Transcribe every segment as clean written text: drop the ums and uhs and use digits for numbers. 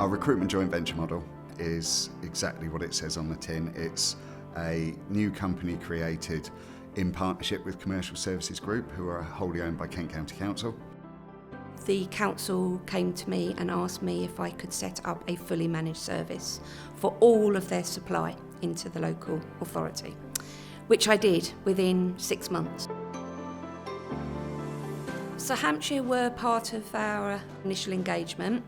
Our recruitment joint venture model is exactly what it says on the tin. It's a new company created in partnership with Commercial Services Group, who are wholly owned by Kent County Council. The council came to me and asked me if I could set up a fully managed service for all of their supply into the local authority, which I did within 6 months. So Hampshire were part of our initial engagement,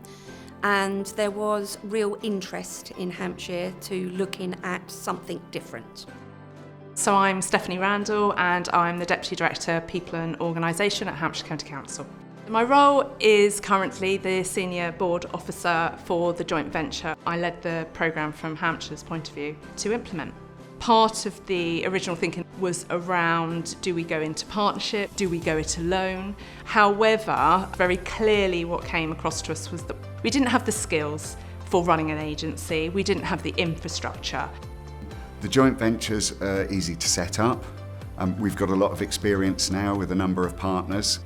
and there was real interest in Hampshire to looking at something different. So I'm Stephanie Randall and I'm the Deputy Director People and Organisation at Hampshire County Council. My role is currently the Senior Board Officer for the joint venture. I led the programme from Hampshire's point of view to implement. Part of the original thinking was around, do we go into partnership, do we go it alone? However, very clearly what came across to us was that we didn't have the skills for running an agency, we didn't have the infrastructure. The joint ventures are easy to set up. We've got a lot of experience now with a number of partners.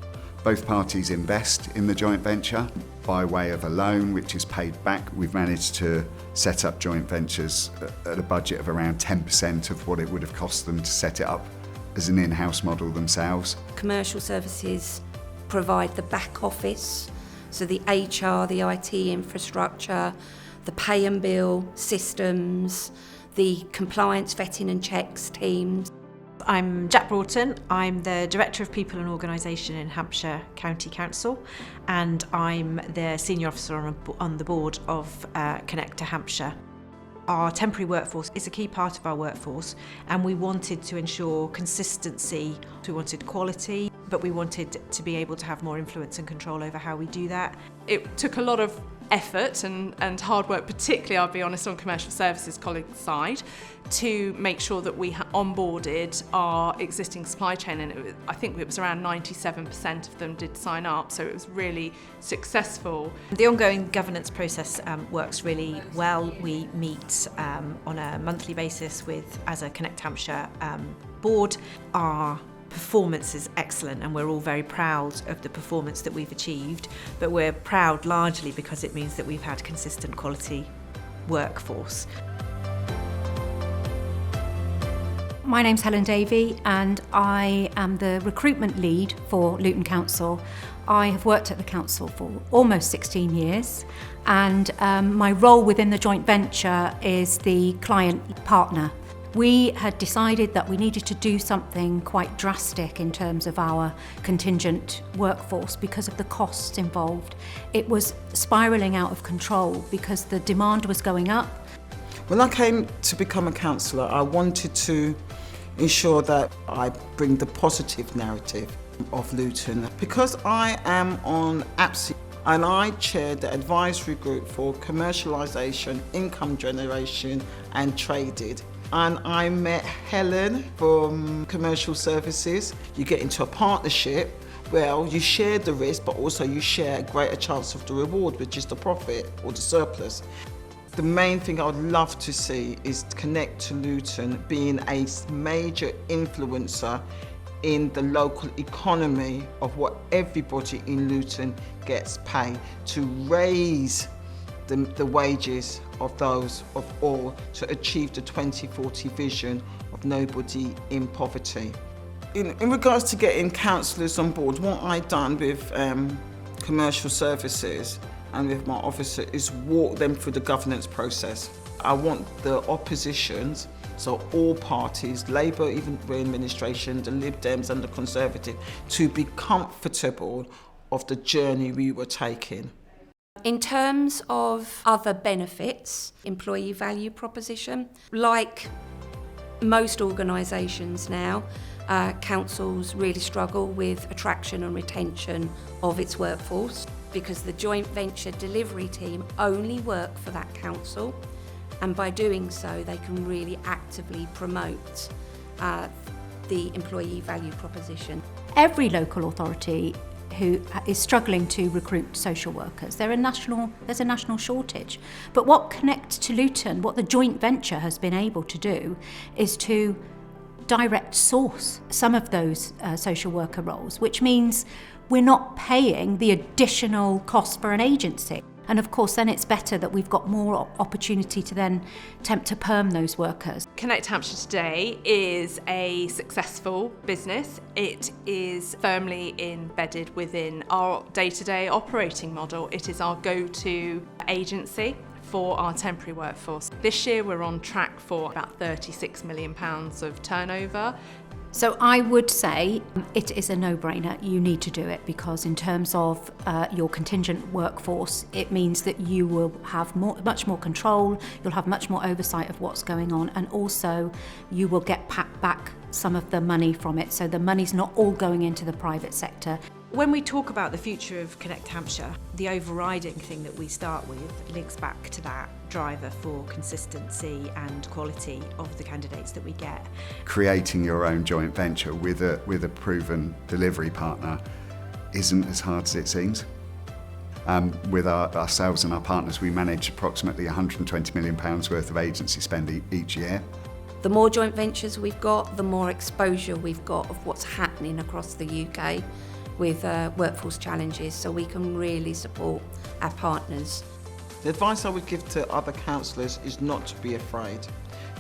Both parties invest in the joint venture by way of a loan, which is paid back. We've managed to set up joint ventures at a budget of around 10% of what it would have cost them to set it up as an in-house model themselves. Commercial Services provide the back office, so the HR, the IT infrastructure, the pay and bill systems, the compliance vetting and checks teams. I'm Jack Broughton, I'm the Director of People and Organisation in Hampshire County Council, and I'm the Senior Officer on the board of Connect to Hampshire. Our temporary workforce is a key part of our workforce, and we wanted to ensure consistency. We wanted quality, but we wanted to be able to have more influence and control over how we do that. It took a lot of effort and hard work, particularly, I'll be honest, on Commercial Services colleagues' side, to make sure that we onboarded our existing supply chain, and I think it was around 97% of them did sign up, so it was really successful. The ongoing governance process works really well. We meet on a monthly basis as a Connect Hampshire board. Our performance is excellent and we're all very proud of the performance that we've achieved, but we're proud largely because it means that we've had consistent quality workforce. My name's Helen Davey and I am the recruitment lead for Luton Council. I have worked at the council for almost 16 years and my role within the joint venture is the client partner. We had decided that we needed to do something quite drastic in terms of our contingent workforce because of the costs involved. It was spiralling out of control because the demand was going up. When I came to become a councillor, I wanted to ensure that I bring the positive narrative of Luton. Because I am on APSI and I chair the advisory group for commercialisation, income generation and traded. And I met Helen from Commercial Services. You get into a partnership where you share the risk, but also you share a greater chance of the reward, which is the profit or the surplus. The main thing I would love to see is Connect to Luton being a major influencer in the local economy of what everybody in Luton gets paid, to raise the wages of those of all to achieve the 2040 vision of nobody in poverty. In regards to getting councillors on board, what I've done with Commercial Services and with my officer is walk them through the governance process. I want the oppositions, so all parties, Labour, even the administration, the Lib Dems and the Conservative, to be comfortable of the journey we were taking. In terms of other benefits, employee value proposition, like most organisations now, councils really struggle with attraction and retention of its workforce because the joint venture delivery team only work for that council, and by doing so they can really actively promote the employee value proposition. Every local authority who is struggling to recruit social workers. There's a national shortage. But what Connect to Luton, what the joint venture has been able to do is to direct source some of those social worker roles, which means we're not paying the additional cost for an agency. And of course, then it's better that we've got more opportunity to then tempt to perm those workers. Connect Hampshire today is a successful business. It is firmly embedded within our day-to-day operating model. It is our go-to agency for our temporary workforce. This year we're on track for about £36 million of turnover. So I would say it is a no-brainer. You need to do it because in terms of your contingent workforce, it means that you will have much more control, you'll have much more oversight of what's going on, and also you will get back some of the money from it. So the money's not all going into the private sector. When we talk about the future of Connect Hampshire, the overriding thing that we start with links back to that driver for consistency and quality of the candidates that we get. Creating your own joint venture with a proven delivery partner isn't as hard as it seems. With ourselves and our partners, we manage approximately £120 million worth of agency spend each year. The more joint ventures we've got, the more exposure we've got of what's happening across the UK with workforce challenges, so we can really support our partners. The advice I would give to other councillors is not to be afraid.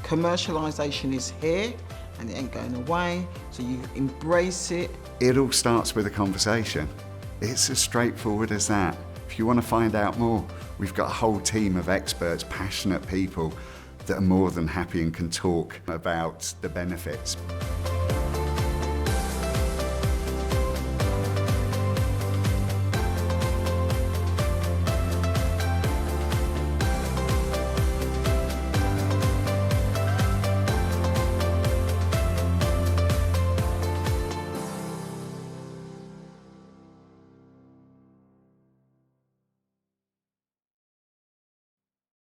Commercialisation is here and it ain't going away, so you embrace it. It all starts with a conversation. It's as straightforward as that. If you want to find out more, we've got a whole team of experts, passionate people that are more than happy and can talk about the benefits.